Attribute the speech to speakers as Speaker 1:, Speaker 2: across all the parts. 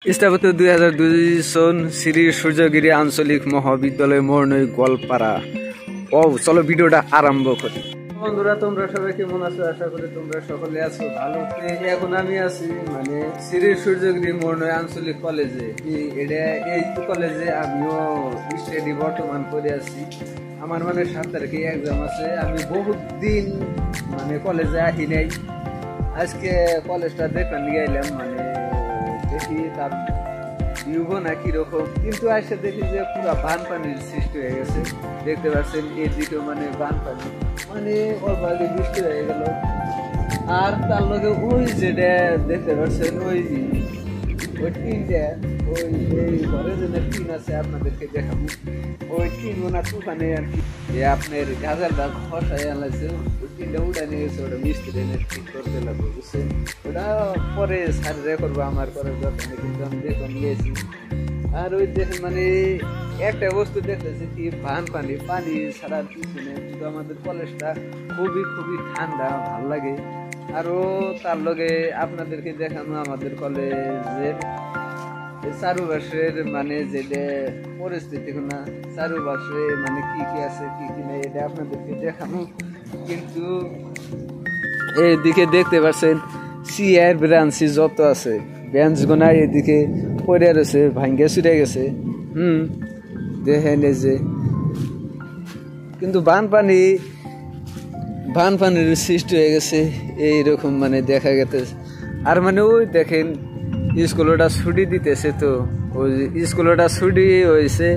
Speaker 1: স্থাপিত 2002 সন শ্রী সূর্যগিরি আঞ্চলিক মহাবিদ্যালয় মরনই গোয়ালপাড়া। ও চলো ভিডিওটা আরম্ভ করি। বন্ধুরা তোমরা সবাই কেমন আছো? আশা করি তোমরা সকলে আছো ভালো। এখন আমি আছি মানে শ্রী সূর্যগিরি মরনই আঞ্চলিক কলেজে। এই কলেজে আমিও স্টাডি বর্তমান করে আছি। আমার মানে 7 তারিখে এক্সাম আছে। আমি বহুত দিন মানে কলেজে আহি নাই। আজকে কলেজটা দেখতে নিয়ে এলাম, মানে দেখি তার ভিউ না কিরকম, কিন্তু আসে দেখি যে পুরো বানপানির সৃষ্টি হয়ে গেছে। দেখতে পাচ্ছেন এদিকে মানে বানপানি, মানে অলরেডি বৃষ্টি হয়ে গেল। আর তার লগে ওই যেটা দেখতে পাচ্ছেন ওই টিনটা, ওই ঘরে যে টিন আছে আপনাদেরকে দেখাবো। ওই টিন ওনার তুফানে আর কি আপনার গাজালটা খসায় আনলাইছে, ওই টিনটা উঠে নিয়ে গেছে। ওটা মিস্ত্রি এনে ঠিক করতে লাগবে, বুঝছেন? ওটা পরে সারিয়ে করবো, আমার করার দরকার নেই, কিন্তু আমি দেখুন নিয়েছি। আর ওই দেখেন মানে একটা বস্তু দেখতেছি কি পানি ছাড়ার কিছু নেই, কিন্তু আমাদের কলেজটা খুবই ঠান্ডা, ভাল লাগে। আরো তার লগে আপনাদেরকে দেখানো আমাদের কলেজের চারুপাশের মানে যেটা পরিস্থিতি না, চারুপাশে মানে কি আছে কি নেই এটা আপনাদেরকে দেখানো। কিন্তু এইদিকে দেখতে পাচ্ছেন চেয়ার ব্রাঞ্চি যত আছে বেঞ্চ গোনা এদিকে পড়ে রয়েছে, ভাঙ্গে ছুটে গেছে। দেখেন এই যে, কিন্তু বানপানির সৃষ্টি হয়ে গেছে এইরকম মানে দেখা গেছে। আর মানে ওই দেখেন স্কুলটা ছুটি দিতেছে, তো ওই স্কুলটা ছুটি হয়েছে,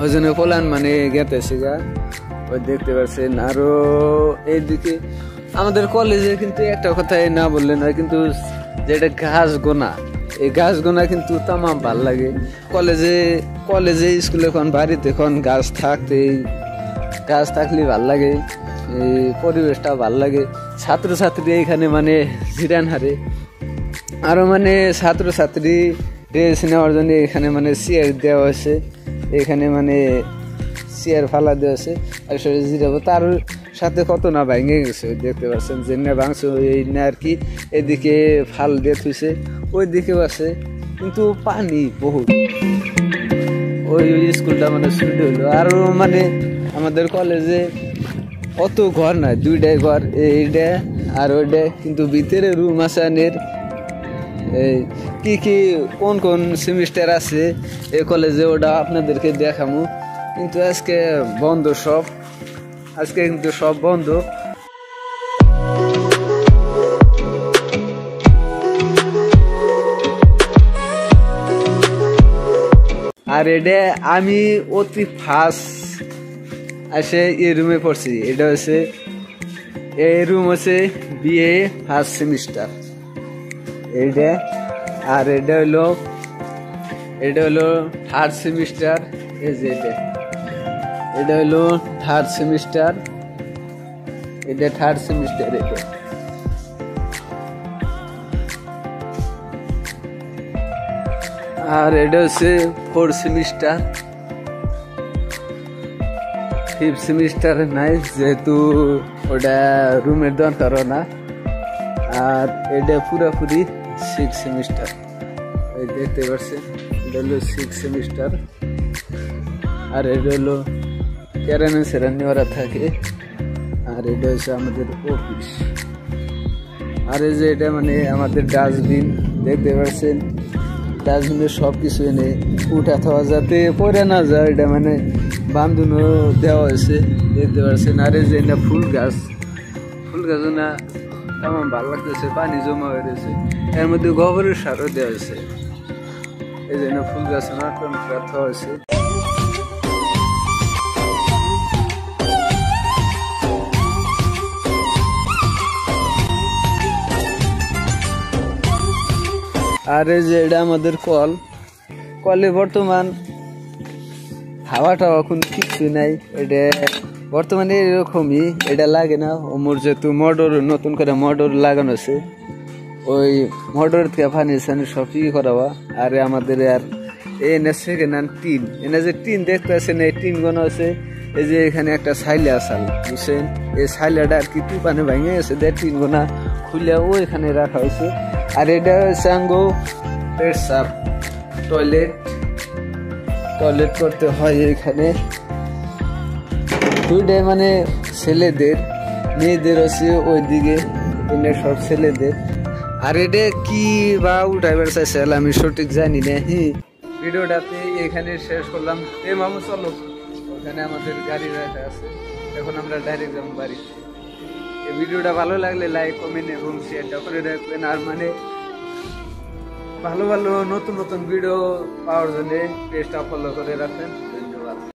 Speaker 1: ওই জন্য পোলান মানে গেতেছে গা, ওই দেখতে পাচ্ছেন। আরো এইদিকে আমাদের কলেজে কিন্তু একটা কথাই না বললে নয়, কিন্তু যেটা গাছ গোনা, এই গাছ গোনা কিন্তু তামাম ভাল লাগে। কলেজে স্কুলে এখন বাড়িতে এখন গাছ থাকলে ভাল লাগে, এই পরিবেশটা ভাল লাগে। ছাত্রছাত্রী এখানে মানে জিরান হারে। আরো মানে ছাত্রছাত্রী রেস্ট নেওয়ার জন্য এখানে মানে চেয়ার দেওয়া হয়েছে, এখানে মানে চেয়ার ফালা দেওয়া আছে। আর জিরাবো, তার সাথে কত না ভেঙে গেছে দেখতে পাচ্ছেন, যে না ভাঙছে এই না আর কি। এদিকে ফাল দিয়ে থুইছে, ওই দিকেও আছে, কিন্তু পানি বহুত। ওই স্কুলটা মানে ছুটি হইলো। আরো মানে আমাদের কলেজে অত ঘর না, 2টাই ঘর, এইটা আর ওইটা, কিন্তু ভিতরে রুম আছে আনের। এই কি কোন সেমিস্টার আছে এই কলেজে ওটা আপনাদেরকে দেখাবো। কিন্তু আজকে বন্ধ সব, আজকে কিন্তু সব বন্ধ। আর এটা আমি অতি ফার্স্ট আসে এই রুমে পড়ছি। এটা হচ্ছে এই রুম হচ্ছে বিএ ফার্স্ট সেমিস্টার এইটা। আর এটা হলো থার্ড সেমিস্টার। এই যে এটা হলো থার্ড সেমিস্টার, এটা থার্ড সেমিস্টার। এটা আর এটা হচ্ছে 4th সেমিস্টার, 5th সেমিস্টার নাই, যেহেতু ওটা রুমের দরকার না। আর এটা পুরাপুরি 6th সেমিস্টার, এই দেখতে পাচ্ছেন। এটা হলো 6th সেমিস্টার। আর এটা হলো সেরানি ওরা থাকে। আর এটা হচ্ছে আমাদের অফিস। আর এই যে এটা মানে আমাদের ডাস্টবিন, দেখতে পাচ্ছেন। ডাস্টবিনের সব কিছু এনে উঠা থাওয়া যাতে পরে না যায়, এটা মানে বান্ধুনও দেওয়া হয়েছে, দেখতে পাচ্ছেন। আর এই যে এটা ফুল গাছ না তেমন ভালো লাগতেছে, পানি জমা হয়ে রয়েছে, এর মধ্যে গোবরের সারও দেওয়া হয়েছে। এই জন্য ফুল গাছ নাটন দেওয়া হয়েছে। আর এই যে এটা আমাদের কলে বর্তমান হাওয়া টাওয়া কোন কিছু নাই, এটা বর্তমানে এরকমই। এটা লাগে না ওমর, যেহেতু নতুন করে মোটর লাগানো আছে, ওই মোটর থেকে পানি সবই করাবা। আর আমাদের আর এনে সেকেন্ড হ্যান্ড টিন, এনে যে টিন দেখতে আছেন, এই টিন গোনা আছে। এই যে এখানে একটা সাইলে আসাল, বুঝছেন? এই সাইলাটা আর কি পানি ভেঙে গেছে, টিন গোনা খুলে ওইখানে রাখা হয়েছে। আর এটা হচ্ছে পেশাব টয়লেট টয়লেট করতে হয় এখানে দুইটাই মানে ছেলেদের মেয়েদের আছে ওইদিকে সব ছেলেদের আর এটা কি বা উঠাইবার চাইছিল আমি সঠিক জানি না ভিডিওটাতে এখানে শেষ করলাম মামু চলো ওখানে আমাদের গাড়ি রাখা আছে এখন আমরা ডাইরেক্ট যাবো বাড়ি এই ভিডিওটা ভালো লাগলে লাইক কমেন্ট এবং শেয়ারটা করে রাখবেন আর মানে ভালো ভালো নতুন নতুন ভিডিও পাওয়ার জন্য পেজটা ফলো করে রাখবেন